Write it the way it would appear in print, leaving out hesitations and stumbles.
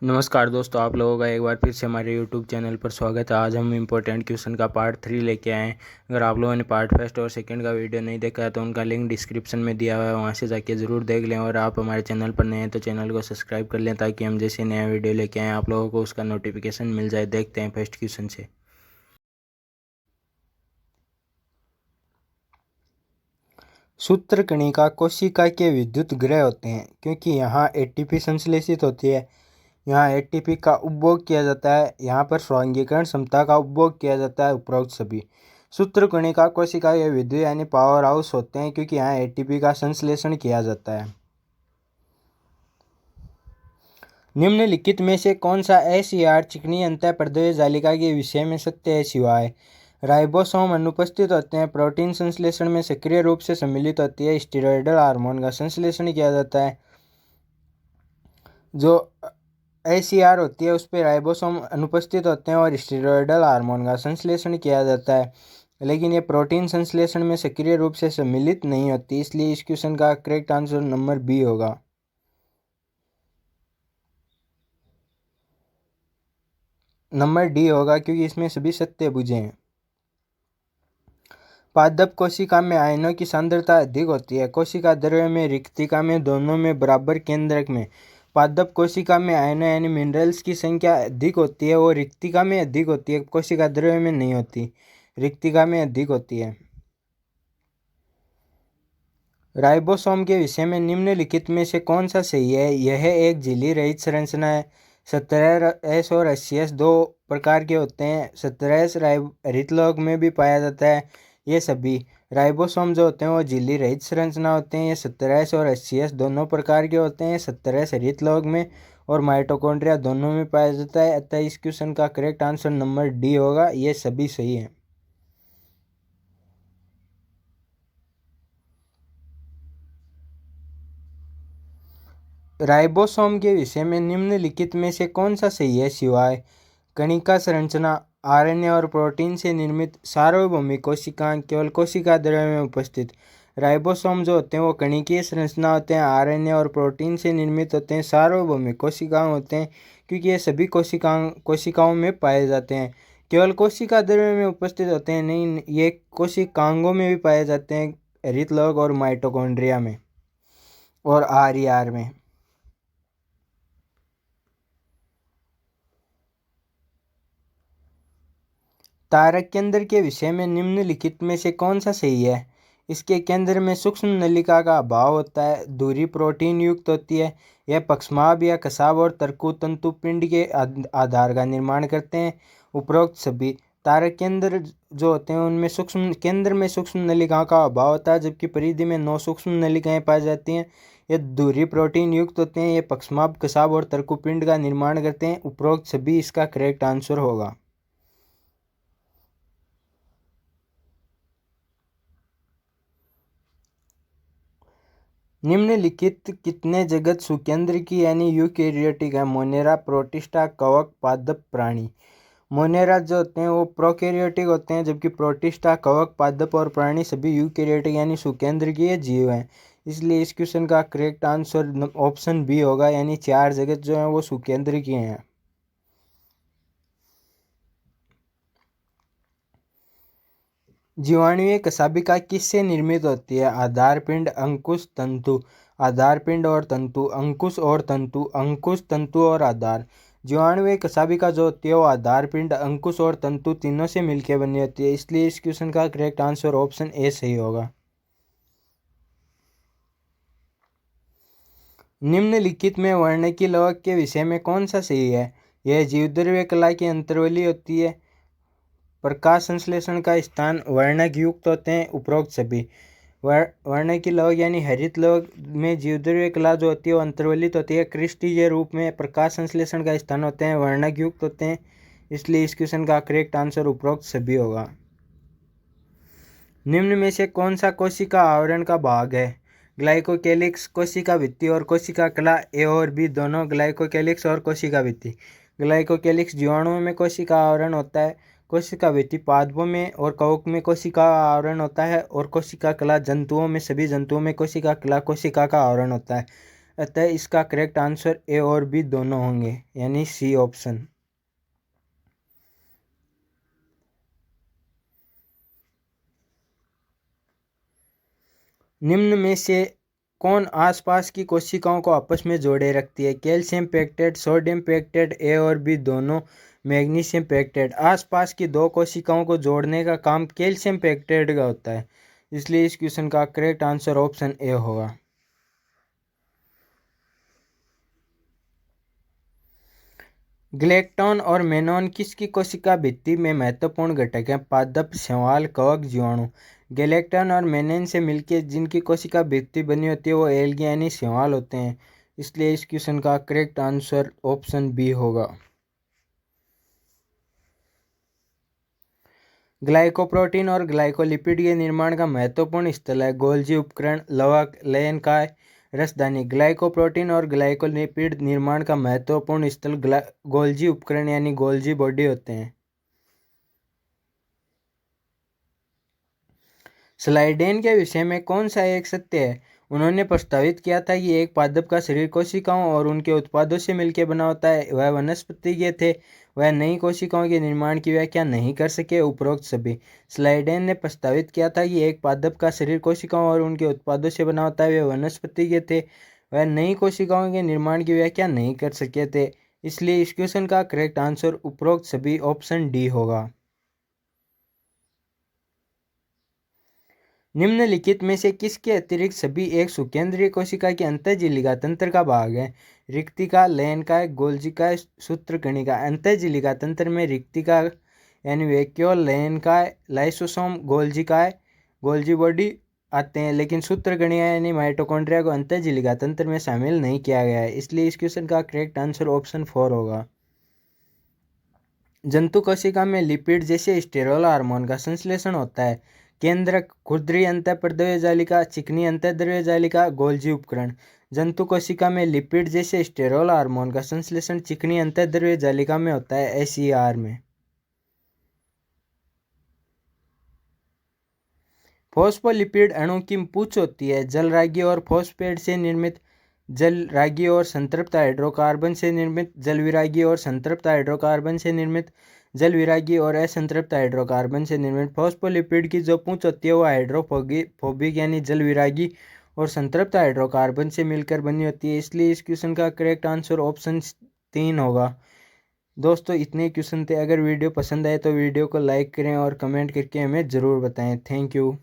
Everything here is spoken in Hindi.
नमस्कार दोस्तों, आप लोगों का एक बार फिर से हमारे यूट्यूब चैनल पर स्वागत है। आज हम इम्पोर्टेंट क्वेश्चन का पार्ट 3 लेके आए हैं। अगर आप लोगों ने पार्ट फर्स्ट और सेकंड का वीडियो नहीं देखा है तो उनका लिंक डिस्क्रिप्शन में दिया हुआ है, वहां से जाके ज़रूर देख लें। और आप हमारे चैनल पर नए हैं तो चैनल को सब्सक्राइब कर लें ताकि हम जैसे नया वीडियो लेके आएँ आप लोगों को उसका नोटिफिकेशन मिल जाए। देखते हैं फर्स्ट क्वेश्चन से। सूत्रकणिका कोशिका के विद्युत ग्रह होते हैं क्योंकि यहाँ एटीपी संश्लेषित होती है। यहाँ एटीपी का उपभोग किया जाता है। यहाँ पर स्वांगीकरण क्षमता का उपभोग किया जाता है। उपरोक्त सभी सूत्रकणिका कोशिका के विद्युत यानी पावर हाउस होते हैं क्योंकि यहाँ एटीपी का संश्लेषण किया जाता है। निम्नलिखित में से कौन सा एसीआर चिकनी अंतःपर्दीय जालिका के विषय में सत्य है सिवाय राइबोसोम अनुपस्थित होते हैं, प्रोटीन संश्लेषण में सक्रिय रूप से सम्मिलित होती है, स्टीरॉयडल हार्मोन का संश्लेषण किया जाता है। जो एसीआर होती है उस पर राइबोसोम अनुपस्थित होते हैं और स्टीरॉयडल हार्मोन का संश्लेषण किया जाता है, लेकिन ये प्रोटीन संश्लेषण में सक्रिय रूप से सम्मिलित नहीं होती। इसलिए इस क्वेश्चन का करेक्ट आंसर नंबर बी होगा। नंबर डी होगा क्योंकि इसमें सभी सत्य बुझे हैं। पादप कोशिका में आयनों की सांद्रता अधिक होती है। कोशिका द्रव्य में रिक्तिका में दोनों में बराबर केंद्रक में पादप कोशिका में आयनों यानी मिनरल्स की संख्या अधिक होती है। वो रिक्तिका में अधिक होती है, कोशिका द्रव्य में नहीं होती, रिक्तिका में अधिक होती है। राइबोसोम के विषय में निम्नलिखित में से कौन सा सही है? यह एक झिल्ली रहित संरचना है। 17S और 80S दो प्रकार के होते हैं। 17S हरितलौह में भी पाया जाता है। ये सभी राइबोसोम जो होते हैं वो झिल्ली रहित संरचना होते हैं। ये 17S और 80S दोनों प्रकार के होते हैं। 17S हरितलौह में और माइटोकॉन्ड्रिया दोनों में पाया जाता है। अतः इस क्वेश्चन का करेक्ट आंसर नंबर डी होगा। ये सभी सही है। राइबोसोम के विषय में निम्नलिखित में से कौन सा सही है सिवाय कणिका संरचना आरएनए और प्रोटीन से निर्मित सार्वभौमिक कोशिकाएं केवल कोशिका द्रव्य में उपस्थित। राइबोसोम जो होते हैं वो कणिकीय संरचना होते हैं, आरएनए और प्रोटीन से निर्मित होते हैं, सार्वभौमिक कोशिकाएं होते हैं क्योंकि ये सभी कोशिकाओं में पाए जाते हैं। केवल कोशिका द्रव्य में उपस्थित होते हैं नहीं, ये कोशिकांगों में भी पाए जाते हैं, हरितलौह और माइटोकॉन्ड्रिया में और आरईआर में। तारक केंद्र के विषय में निम्नलिखित में से कौन सा सही है? इसके केंद्र में सूक्ष्म नलिका का अभाव होता है, धुरी प्रोटीन युक्त होती है, यह पक्षमाभ या कसाव और तरकु तंतु पिंड के आधार का निर्माण करते हैं। उपरोक्त सभी तारक केंद्र जो होते हैं उनमें सूक्ष्म केंद्र में सूक्ष्म नलिकाओं का अभाव होता है, जबकि परिधि में 9 सूक्ष्म नलिकाएं पाई जाती हैं। ये धुरी प्रोटीन युक्त होते हैं, ये पक्षमाभ कसाव और तरकु पिंड का निर्माण करते हैं। उपरोक्त सभी इसका करेक्ट आंसर होगा। निम्नलिखित कितने जगत सुकेंद्र की यानी यूकेरियोटिक है? मोनेरा, प्रोटिस्टा, कवक, पादप, प्राणी। मोनेरा जो होते हैं वो प्रोकैरियोटिक होते हैं, जबकि प्रोटिस्टा, कवक, पादप और प्राणी सभी यूकेरियोटिक यानी सुकेंद्र की जीव हैं। इसलिए इस क्वेश्चन का करेक्ट आंसर ऑप्शन बी होगा, यानी 4 जगत जो हैं वो सुकेंद्र की हैं। जीवाणुवीय कशाभिका किससे निर्मित होती है? आधार पिंड, अंकुश, तंतु। आधार पिंड और तंतु, अंकुश और तंतु, अंकुश, तंतु और आधार। जीवाणुवीय कशाभिका जो होती है वो आधार पिंड, अंकुश और तंतु तीनों से मिलकर बनी होती है। इसलिए इस क्वेश्चन का करेक्ट आंसर ऑप्शन ए सही होगा। निम्नलिखित में वर्णकी लवक के विषय में कौन सा सही है? यह जीवद्रव्य कला की अंतर्वली होती है। प्रकाश संश्लेषण का स्थान वर्णक युक्त होते हैं। उपरोक्त सभी वर्णकी लवक यानी हरित लवक में जीवद्रव्य कला जो होती है वो अंतर्वलित होती है। क्रिस्टीय रूप में प्रकाश संश्लेषण का स्थान होते हैं, वर्णक युक्त होते हैं। इसलिए इस क्वेश्चन का करेक्ट आंसर उपरोक्त सभी होगा। निम्न में से कौन सा कोशिका आवरण का भाग है? ग्लाइकोकेलिक्स, कोशिका भित्ति और कोशिका कला। ए और बी दोनों, ग्लाइकोकेलिक्स और कोशिका भित्ति। ग्लाइकोकेलिक्स जीवाणुओं में कोशिका आवरण होता है, कोशिका भित्ति पादपों में और कवक में कोशिका आवरण होता है, और कोशिका कला जंतुओं में, सभी जंतुओं में कोशिका कला कोशिका का आवरण होता है। अतः इसका करेक्ट आंसर ए और बी दोनों होंगे, यानी सी ऑप्शन। निम्न में से कौन आसपास की कोशिकाओं को आपस में जोड़े रखती है? कैल्शियम पेक्टेट, सोडियम पेक्टेट, ए और बी दोनों, मैग्नीशियम पेक्टेट। आसपास की दो कोशिकाओं को जोड़ने का काम कैल्शियम पेक्टेट का होता है, इसलिए इस क्वेश्चन का करेक्ट आंसर ऑप्शन ए होगा। ग्लेक्टोन और मेनोन किसकी कोशिका भित्ति में महत्वपूर्ण घटक हैं? पादप, शैवाल, कवक, जीवाणु। ग्लेक्टोन और मेनोन से मिलकर जिनकी कोशिका भित्ति बनी होती है वो एल्गी यानी शैवाल होते हैं, इसलिए इस क्वेश्चन का करेक्ट आंसर ऑप्शन बी होगा। ग्लाइकोप्रोटीन और ग्लाइकोलिपिड के निर्माण का महत्वपूर्ण स्थल है? गोल्जी उपकरण, लवक, लयनकाय, रसदानी। ग्लाइकोप्रोटीन और ग्लाइकोलिपिड निर्माण का महत्वपूर्ण स्थल गोल्जी उपकरण यानी गोल्जी बॉडी होते हैं। स्लाइडेन के विषय में कौन सा एक सत्य है? उन्होंने प्रस्तावित किया था कि एक पादप का शरीर कोशिकाओं और उनके उत्पादों से मिलकर बना होता है। वह वनस्पतिज्ञ थे, वह नई कोशिकाओं के निर्माण की व्याख्या नहीं कर सके। उपरोक्त सभी। स्लाइडेन ने प्रस्तावित किया था कि एक पादप का शरीर कोशिकाओं और उनके उत्पादों से बना होता है। वे वनस्पतिज्ञ थे, वह नई कोशिकाओं के निर्माण की व्याख्या नहीं कर सके थे, इसलिए इस क्वेश्चन का करेक्ट आंसर उपरोक्त सभी ऑप्शन डी होगा। निम्नलिखित में से किसके अतिरिक्त सभी एक सुकेंद्रीय कोशिका के अंतःजीलिका तंत्र का भाग है? रिक्तिका, लयनकाय, गोल्जिकाय, सूत्रकणिका। अंतःजीलिका तंत्र में रिक्तिका यानी वैक्यूल, लयनकाय, लाइसोसोम, गोल्जिकाय, गोल्जी बॉडी आते हैं, लेकिन सूत्रकणिका यानी माइटोकॉन्ड्रिया को अंतःजीलिका तंत्र में शामिल नहीं किया गया है, इसलिए इस क्वेश्चन का करेक्ट आंसर ऑप्शन 4 होगा। जंतु कोशिका में लिपिड जैसे स्टेरॉल हार्मोन का संश्लेषण होता है? केंद्रक, खुरदरी अंतःप्रद्रव्य जालिका, चिकनी अंतःद्रव्य जालिका, गोल्जी उपकरण। जंतु कोशिका में लिपिड जैसे स्टेरॉल हार्मोन का संश्लेषण चिकनी अंतःद्रव्य जालिका में होता है, एसईआर में। फॉस्फोलिपिड अणु की पूंछ होती है? जलरागी और फॉस्फेट से निर्मित, जलरागी और संतृप्त हाइड्रोकार्बन से निर्मित, जलविरागी और संतृप्त हाइड्रोकार्बन से निर्मित, जलविरागी और असंतृप्त हाइड्रोकार्बन से निर्मित। फॉस्फोलिपिड की जो पूंछ होती है वो हाइड्रोफोबिक यानी जलविरागी और संतृप्त हाइड्रोकार्बन से मिलकर बनी होती है, इसलिए इस क्वेश्चन का करेक्ट आंसर ऑप्शन 3 होगा। दोस्तों इतने क्वेश्चन थे। अगर वीडियो पसंद आए तो वीडियो को लाइक करें और कमेंट करके हमें ज़रूर बताएं। Thank you.